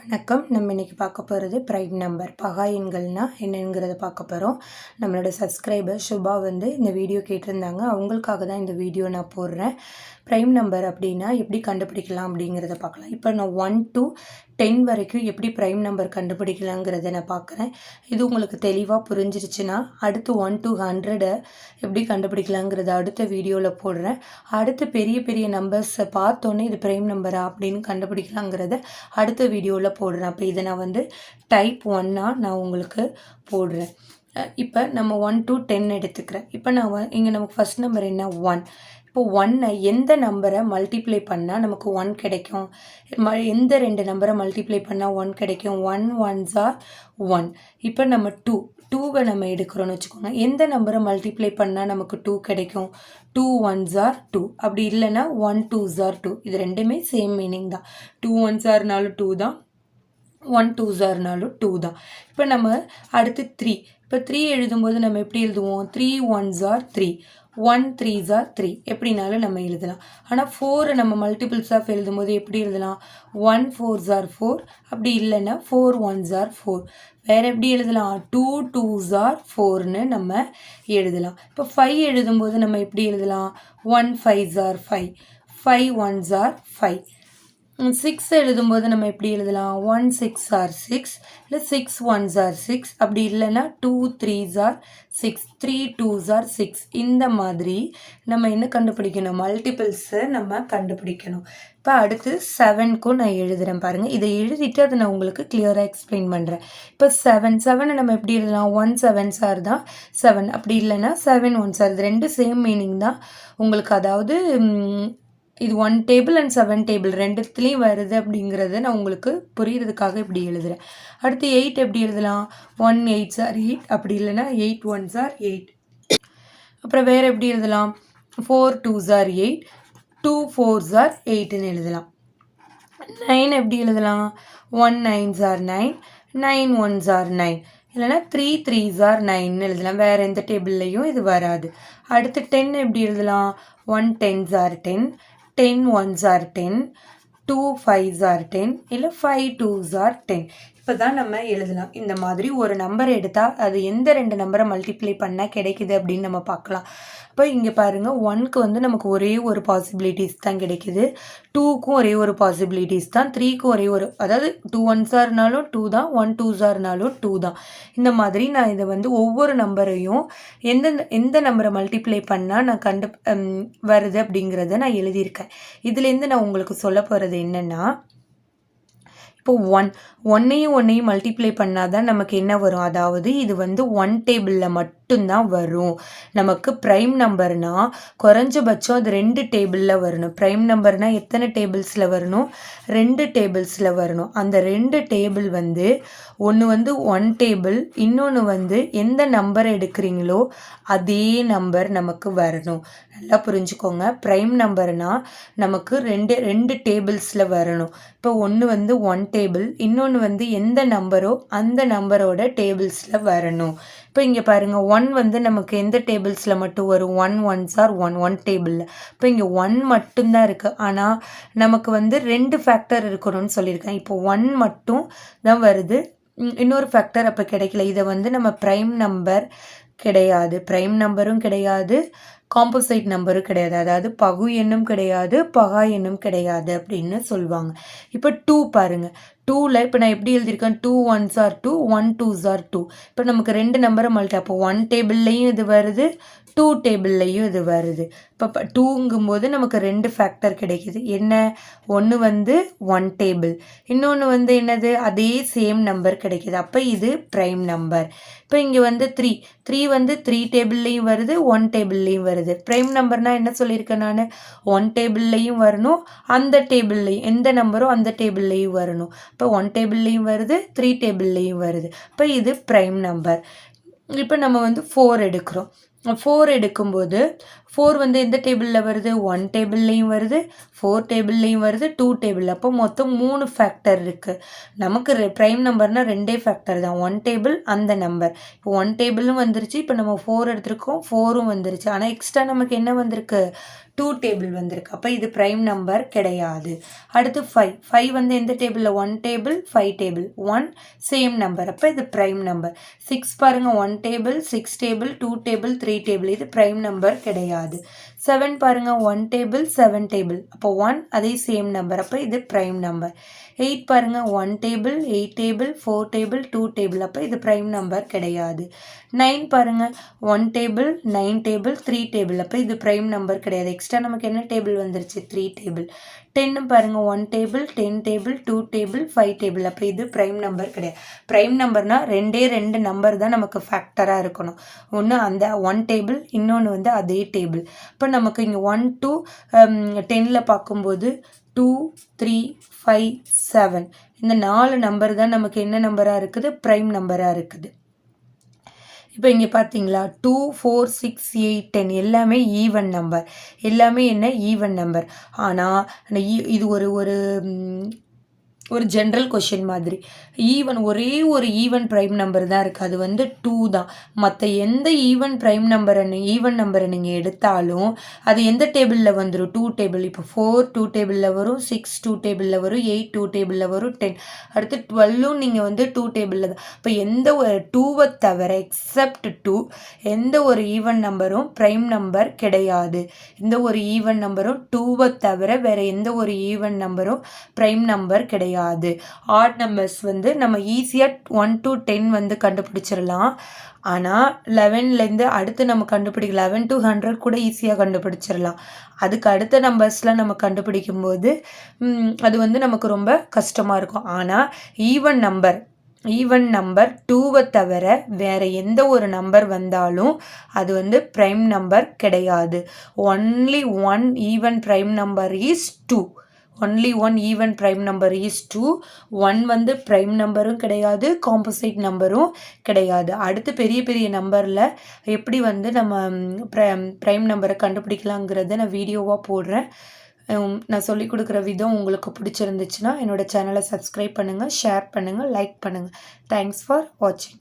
வணக்கம். நம்ம இன்றைக்கி பார்க்க போகிறது ப்ரைம் நம்பர். பகா எண்கள்னால் என்னங்கிறத பார்க்க போகிறோம். நம்மளோட சப்ஸ்கிரைபர் சுபா வந்து இந்த வீடியோ கேட்டிருந்தாங்க. அவங்களுக்காக தான் இந்த வீடியோ நான் போடுறேன். ப்ரைம் நம்பர் அப்படின்னா எப்படி கண்டுபிடிக்கலாம் அப்படிங்கிறத பார்க்கலாம். இப்போ நான் 1 to 10 வரைக்கும் எப்படி ப்ரைம் நம்பர் கண்டுபிடிக்கலாங்கிறத நான் பார்க்குறேன். இது உங்களுக்கு தெளிவாக புரிஞ்சிருச்சுன்னா அடுத்து 1 to 100 எப்படி கண்டுபிடிக்கலாங்கிறத அடுத்த வீடியோவில் போடுறேன். அடுத்து பெரிய பெரிய நம்பர்ஸை பார்த்தோன்னே இது ப்ரைம் நம்பரா அப்படின்னு கண்டுபிடிக்கலாங்கிறத அடுத்த வீடியோவில் போடுறேன். அப்போ இதை நான் வந்து டைப் 1ஆக நான் உங்களுக்கு போடுறேன். இப்போ நம்ம 1 to 10 எடுத்துக்கிறேன். இப்போ நான் இங்கே நமக்கு ஃபஸ்ட் நம்பர் என்ன 1. இப்போ 1 எந்த நம்பரை மல்டிப்ளை பண்ணால் நமக்கு 1 கிடைக்கும், எந்த 2 நம்பரை மல்டிப்ளை பண்ணால் 1 கிடைக்கும். 1 1s are 1. இப்போ நம்ம 2வை நம்ம எடுக்கிறோன்னு வச்சுக்கோங்க. எந்த நம்பரை மல்டிப்ளை பண்ணால் நமக்கு 2 கிடைக்கும். 2 1s are 2. அப்படி இல்லைன்னா 1 2s are 2. இது ரெண்டுமே சேம் மீனிங் தான். 2 1s are-னாலும் 2 தான், 1 2s are-னாலும் 2 தான். இப்போ நம்ம அடுத்து 3. இப்போ 3 எழுதும்போது நம்ம எப்படி எழுதுவோம்? 3 1s are 3, 1 3s are 3 எப்படினாலும் நம்ம எழுதலாம். ஆனால் 4 நம்ம மல்டிபிள்ஸ் ஆஃப் எழுதும்போது எப்படி எழுதலாம்? 1 4s are 4. அப்படி இல்லைன்னா 4 1s are 4. வேறு எப்படி எழுதலாம்? 2 2s are 4ன்னு நம்ம எழுதலாம். இப்போ 5 எழுதும்போது நம்ம எப்படி எழுதலாம்? 1 5s are 5, 5 1s are 5. 6 எழுதும்போது நம்ம எப்படி எழுதலாம்? 1 6 are 6, இல்லை 6 1s are 6. அப்படி இல்லைன்னா 2 3s are 6, 3 2s are 6. இந்த மாதிரி நம்ம என்ன கண்டுபிடிக்கணும்? மல்டிபிள்ஸை நம்ம கண்டுபிடிக்கணும். இப்போ அடுத்து 7க்கும் நான் எழுதுகிறேன் பாருங்கள். இதை எழுதிட்டு அதை நான் உங்களுக்கு கிளியராக எக்ஸ்பிளைன் பண்ணுறேன். இப்போ 7 நம்ம எப்படி எழுதலாம்? 1 7s are தான் 7. அப்படி இல்லைன்னா 7 1s are. இது ரெண்டு சேம் மீனிங் தான் உங்களுக்கு. அதாவது இது 1 டேபிள் அண்ட் 7 டேபிள் ரெண்டுத்துலேயும் வருது அப்படிங்கிறத நான் உங்களுக்கு புரிகிறதுக்காக இப்படி எழுதுகிறேன். அடுத்து 8 எப்படி எழுதலாம்? 1 8s are 8. அப்படி இல்லைன்னா 8 1s are 8. அப்புறம் வேறு எப்படி எழுதலாம்? 4 2s are 8, 2 4s are 8ன்னு எழுதலாம். 9 எப்படி எழுதலாம்? 1 9s are 9, 9 1s are 9. இல்லைனா 3 3s are 9ன்னு எழுதலாம். வேறு எந்த டேபிள்லையும் இது வராது. அடுத்து 10 எப்படி எழுதலாம்? 1 10s are 10, 10 1s are 10, 2 5s are 10, இல்லை 5 2s are 10. இப்போ தான் நம்ம எழுதலாம். இந்த மாதிரி ஒரு நம்பர் எடுத்தால் அது எந்த 2 நம்பரை மல்டிப்ளை பண்ணால் கிடைக்குது அப்படின்னு நம்ம பார்க்கலாம். இப்போ இங்கே பாருங்கள், 1க்கு வந்து நமக்கு ஒரே ஒரு பாசிபிலிட்டிஸ் தான் கிடைக்குது, 2க்கும் ஒரே ஒரு பாசிபிலிட்டிஸ் தான், 3க்கும் ஒரே ஒரு, அதாவது 2 1s are-னாலும் 2 தான், 1 2s are-னாலும் 2 தான். இந்த மாதிரி நான் இதை வந்து ஒவ்வொரு நம்பரையும் எந்த நம்பரை மல்டிப்ளை பண்ணால் நான் வருது அப்படிங்கிறத நான் எழுதியிருக்கேன். இதுலேருந்து நான் உங்களுக்கு சொல்ல போகிறது என்னென்னா, இப்போ 1 மல்டிப்ளை பண்ணால் தான் நமக்கு என்ன வரும்? அதாவது இது வந்து 1 டேபிளில் மட்டும்தான் வரும். நமக்கு ப்ரைம் நம்பர்னால் குறைஞ்சபட்சம் அது 2 டேபிளில் வரணும். ப்ரைம் நம்பர்னால் எத்தனை டேபிள்ஸில் வரணும்? 2 டேபிள்ஸில் வரணும். அந்த 2 டேபிள் வந்து ஒன்று வந்து 1 டேபிள், இன்னொன்று வந்து எந்த நம்பர் எடுக்கிறீங்களோ அதே நம்பர் நமக்கு வரணும். நல்லா புரிஞ்சுக்கோங்க. ப்ரைம் நம்பர்னால் நமக்கு ரெண்டு டேபிள்ஸில் வரணும். இப்போ ஒன்று வந்து 1 டேபிள், இன்னொன்று வந்து எந்த நம்பரோ அந்த நம்பரோட டேபிள்ஸில் வரணும். இப்போ இங்கே பாருங்கள், 1 வந்து நமக்கு எந்த டேபிள்ஸில் மட்டும் வரும்? 1 1s are 1 டேபிளில். இப்போ இங்கே 1 மட்டும்தான் இருக்குது. ஆனால் நமக்கு வந்து 2 ஃபேக்டர் இருக்கணும்னு சொல்லியிருக்கேன். இப்போ 1 மட்டும் தான் வருது, இன்னொரு ஃபேக்டர் அப்போ கிடைக்கல. இதை வந்து நம்ம ப்ரைம் நம்பர் கிடையாது, ப்ரைம் நம்பரும் கிடையாது, காம்போசைட் நம்பரும் கிடையாது. அதாவது பகு எண்ணும் கிடையாது, பகா எண்ணும் கிடையாது அப்படின்னு சொல்லுவாங்க. இப்போ 2 பாருங்கள், 2ல் இப்போ நான் எப்படி எழுதியிருக்கேன்? 2 1s are 2, 1 2s are 2. இப்போ நமக்கு 2 நம்பரை அப்போ 1 டேபிள்லையும் இது வருது, 2 டேபிள்லையும் இது வருது. இப்போ 2ங்கும்போது நமக்கு 2 ஃபேக்டர் கிடைக்கிது. என்ன? ஒன்று வந்து 1 டேபிள், இன்னொன்று வந்து என்னது? அதே சேம் நம்பர் கிடைக்கிது. அப்போ இது ப்ரைம் நம்பர். இப்போ இங்கே வந்து 3 வந்து 3 டேபிள்லையும் வருது, 1 டேபிள்லையும் வருது. ப்ரைம் நம்பர்னால் என்ன சொல்லியிருக்கேன் நான்? 1 டேபிள்லையும் வரணும், அந்த டேபிள்லையும் எந்த நம்பரோ அந்த டேபிள்லையும் வரணும். இப்போ 1 டேபிள்லையும் வருது, 3 டேபிள்லையும் வருது. இப்போ இது ப்ரைம் நம்பர். இப்போ நம்ம வந்து 4 எடுக்கிறோம். 4 எடுக்கும்போது 4 வந்து எந்த டேபிளில் வருது? 1 டேபிள்லேயும் வருது, 4 டேபிள்லேயும் வருது, 2 டேபிள். அப்போ மொத்தம் 3 ஃபேக்டர் இருக்குது. நமக்கு ப்ரைம் நம்பர்னால் 2 ஃபேக்டர் தான். 1 டேபிள் அந்த நம்பர். இப்போ 1 டேபிளும் வந்துருச்சு. இப்போ நம்ம 4 எடுத்திருக்கோம், 4ம் வந்துருச்சு. ஆனால் எக்ஸ்ட்ரா நமக்கு என்ன வந்திருக்கு? 2 டேபிள் வந்திருக்கு. அப்போ இது ப்ரைம் நம்பர் கிடையாது. அடுத்து 5 வந்து எந்த டேபிளில்? 1 டேபிள் 5 டேபிள். 1 same number. அப்போ இது ப்ரைம் நம்பர். 6 பாருங்கள், 1 டேபிள் 6 டேபிள் 2 டேபிள் 3 டேபிள். இது ப்ரைம் நம்பர் கிடையாது. 7 பாருங்கள், 1 டேபிள் 7 டேபிள். அப்போ 1 அதே சேம் நம்பர். அப்போ இது ப்ரைம் நம்பர். 8 பாருங்கள், 1 டேபிள் 8 டேபிள் 4 டேபிள் 2 டேபிள். அப்போ இது ப்ரைம் நம்பர் கிடையாது. 9 பாருங்கள், 1 டேபிள் 9 டேபிள் 3 டேபிள். அப்போ இது ப்ரைம் நம்பர் கிடையாது. எக்ஸ்ட்ரா நமக்கு என்ன டேபிள் வந்துருச்சு? 3 டேபிள். 10 பாருங்கள், 1 டேபிள் 10 டேபிள் 2 டேபிள் 5 டேபிள். அப்போ இது ப்ரைம் நம்பர் கிடையாது. ப்ரைம் நம்பர்னால் 2 நம்பர் தான் நமக்கு ஃபேக்டராக இருக்கணும். ஒன்று அந்த 1 டேபிள், இன்னொன்று வந்து அதே டேபிள். இப்போ நமக்கு இங்கே 1 to 10ல் பார்க்கும்போது 2 3 5 7 இந்த 4 நம்பர் தான் நமக்கு என்ன நம்பராக இருக்குது? ப்ரைம் நம்பராக இருக்குது. இப்போ இங்கே பார்த்தீங்களா, 2 4 6 8 10 எல்லாமே ஈவன் நம்பர். எல்லாமே என்ன? Even number. ஆனால் இது ஒரு ஜென்ரல் கொஷின் மாதிரி. ஒரே ஒரு ஈவன் ப்ரைம் நம்பர் தான் இருக்குது. அது வந்து 2 தான். மற்ற எந்த ஈவன் நம்பரை நீங்கள் எடுத்தாலும் அது எந்த டேபிளில் வந்துடும்? 2 டேபிள். இப்போ 4 2 டேபிளில் வரும், 6 2 டேபிளில் வரும், 8 2 டேபிளில் வரும், 10 அடுத்து 12ம் நீங்கள் வந்து 2 டேபிளில் தான். இப்போ எந்த ஒரு 2வை தவிர எக்ஸப்ட் 2 எந்த ஒரு ஈவன் நம்பரும் ப்ரைம் நம்பர் கிடையாது. எந்த ஒரு ஈவன் நம்பரும் 2வை தவிர வேறு எந்த ஒரு ஈவன் நம்பரும் ப்ரைம் நம்பர் கிடையாது. ஆட் நம்பர்ஸ் வந்து நம்ம ஈஸியாக 1 to 10 வந்து கண்டுபிடிச்சிடலாம். ஆனால் 11லேருந்து அடுத்து நம்ம கண்டுபிடிக்கலாம். 11 to 100 கூட ஈஸியாக கண்டுபிடிச்சிடலாம். அதுக்கு அடுத்த நம்பர்ஸ்லாம் நம்ம கண்டுபிடிக்கும் போது அது வந்து நமக்கு ரொம்ப கஷ்டமாக இருக்கும். ஆனால் ஈவன் நம்பர் 2வை தவிர வேறு எந்த ஒரு நம்பர் வந்தாலும் அது வந்து ப்ரைம் நம்பர் கிடையாது. Only one even prime number is 2. Only one even prime number is 2. 1 வந்து ப்ரைம் நம்பரும் கிடையாது, காம்போசிட் நம்பரும் கிடையாது. அடுத்து பெரிய பெரிய நம்பரில் எப்படி வந்து நம்ம ப்ரைம் நம்பரை கண்டுபிடிக்கலாங்கிறத நான் வீடியோவாக போடுறேன். நான் சொல்லிக் கொடுக்குற விதம் உங்களுக்கு பிடிச்சிருந்துச்சுன்னா என்னோடய சேனலை சப்ஸ்கிரைப் பண்ணுங்கள், ஷேர் பண்ணுங்கள், லைக் பண்ணுங்கள். தேங்க்ஸ் ஃபார் வாட்சிங்.